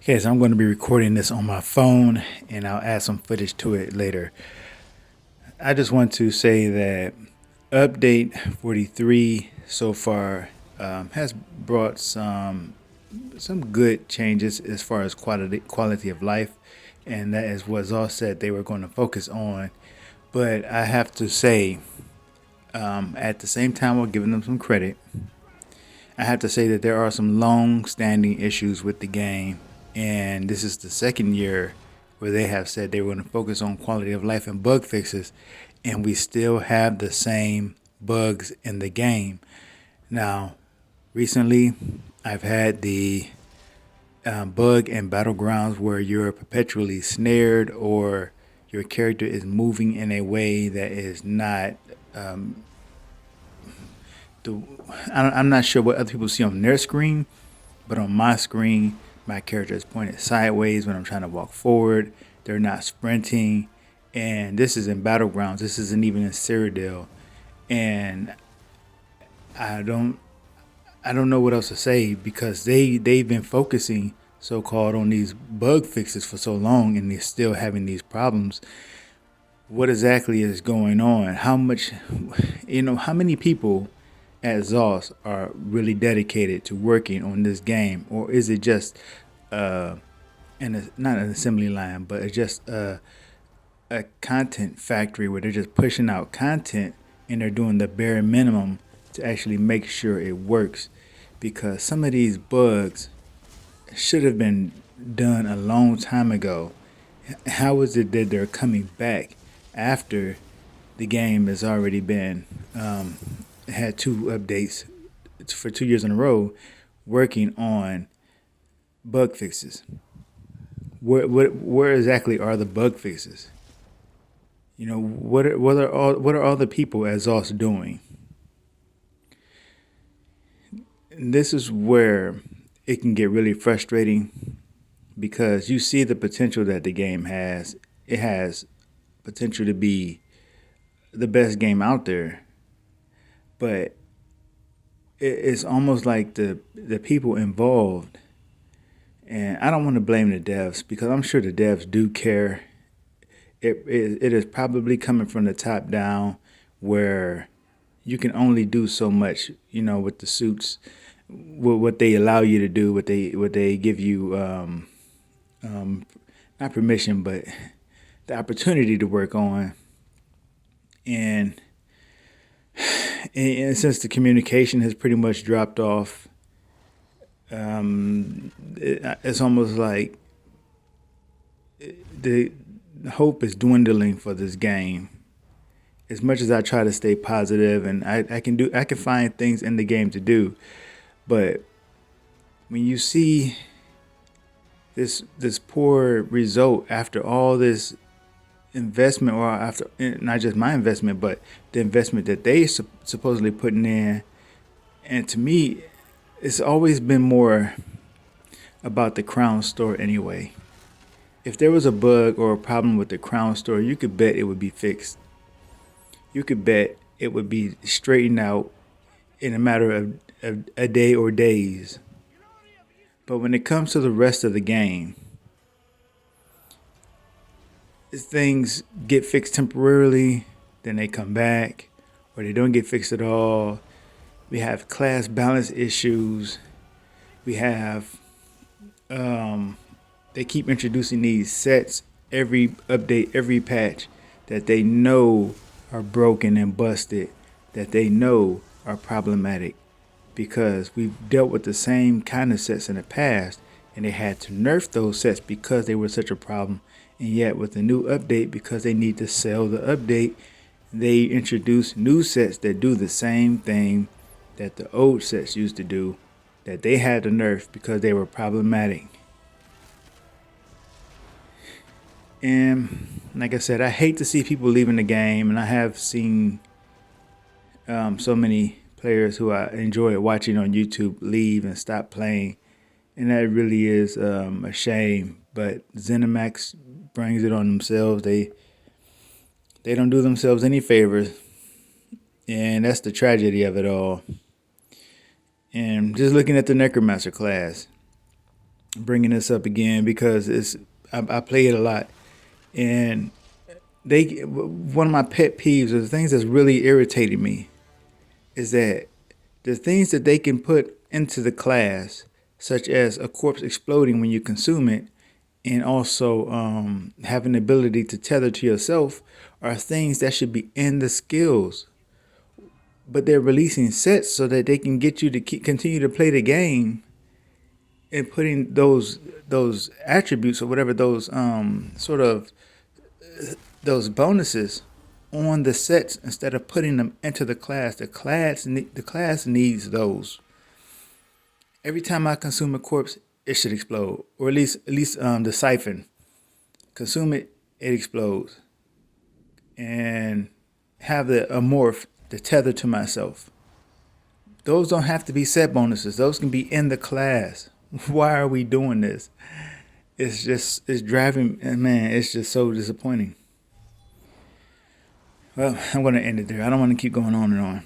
Okay, so I'm going to be recording this on my phone and I'll add some footage to it later. I just want to say that update 43 so far has brought some good changes as far as quality of life, and that is what all said they were going to focus on. But I have to say, at the same time, while giving them some credit, I have to say that there are some long-standing issues with the game, and this is the second year where they have said they were going to focus on quality of life and bug fixes, and we still have the same bugs in the game. Now, recently, I've had the bug in Battlegrounds where you're perpetually snared or your character is moving in a way that is not the I'm not sure what other people see on their screen, but on my screen, my character is pointed sideways when I'm trying to walk forward. They're not sprinting, and this is in Battlegrounds. This isn't even in Cyrodiil, and I don't I don't know what else to say because they've been focusing so called on these bug fixes for so long, and they're still having these problems. What exactly is going on? How much, how many people at ZOS are really dedicated to working on this game, or is it just not an assembly line, but it's just a content factory where they're just pushing out content and they're doing the bare minimum to actually make sure it works? Because some of these bugs should have been done a long time ago. How is it that they're coming back after the game has already been had two updates for 2 years in a row working on bug fixes? Where exactly are the bug fixes? What are all the people as us doing? And this is where it can get really frustrating because you see the potential that the game has. It has potential to be the best game out there, but it's almost like the people involved. And I don't want to blame the devs because I'm sure the devs do care. It is probably coming from the top down where you can only do so much, with the suits, what they allow you to do, what they give you, not permission, but the opportunity to work on. And since the communication has pretty much dropped off, it's almost like the hope is dwindling for this game. As much as I try to stay positive, and I can find things in the game to do, but when you see this poor result after all this investment, or after not just my investment, but the investment that they supposedly putting in, and to me, it's always been more about the Crown Store anyway. If there was a bug or a problem with the Crown Store, you could bet it would be fixed. You could bet it would be straightened out in a matter of a day or days. But when it comes to the rest of the game, things get fixed temporarily, then they come back, or they don't get fixed at all. We have class balance issues. We have they keep introducing these sets every update, every patch that they know are broken and busted, that they know are problematic, because we've dealt with the same kind of sets in the past and they had to nerf those sets because they were such a problem. And yet with the new update, because they need to sell the update, they introduce new sets that do the same thing that the old sets used to do, that they had to nerf because they were problematic. And like I said, I hate to see people leaving the game, and I have seen so many players who I enjoy watching on YouTube leave and stop playing, and that really is a shame. But Zenimax brings it on themselves. They don't do themselves any favors, and that's the tragedy of it all. And just looking at the Necromancer class, bringing this up again because I play it a lot, and one of my pet peeves or the things that's really irritated me is that the things that they can put into the class, such as a corpse exploding when you consume it, and also having the ability to tether to yourself, are things that should be in the skills. But they're releasing sets so that they can get you to continue to play the game and putting those attributes or whatever those sort of those bonuses on the sets instead of putting them into the class. The class needs those. Every time I consume a corpse, it should explode, or at least the siphon. Consume it, it explodes, and have the morph, the tether to myself. Those don't have to be set bonuses. Those can be in the class. Why are we doing this? It's driving, man, it's just so disappointing. Well, I'm going to end it there. I don't want to keep going on and on.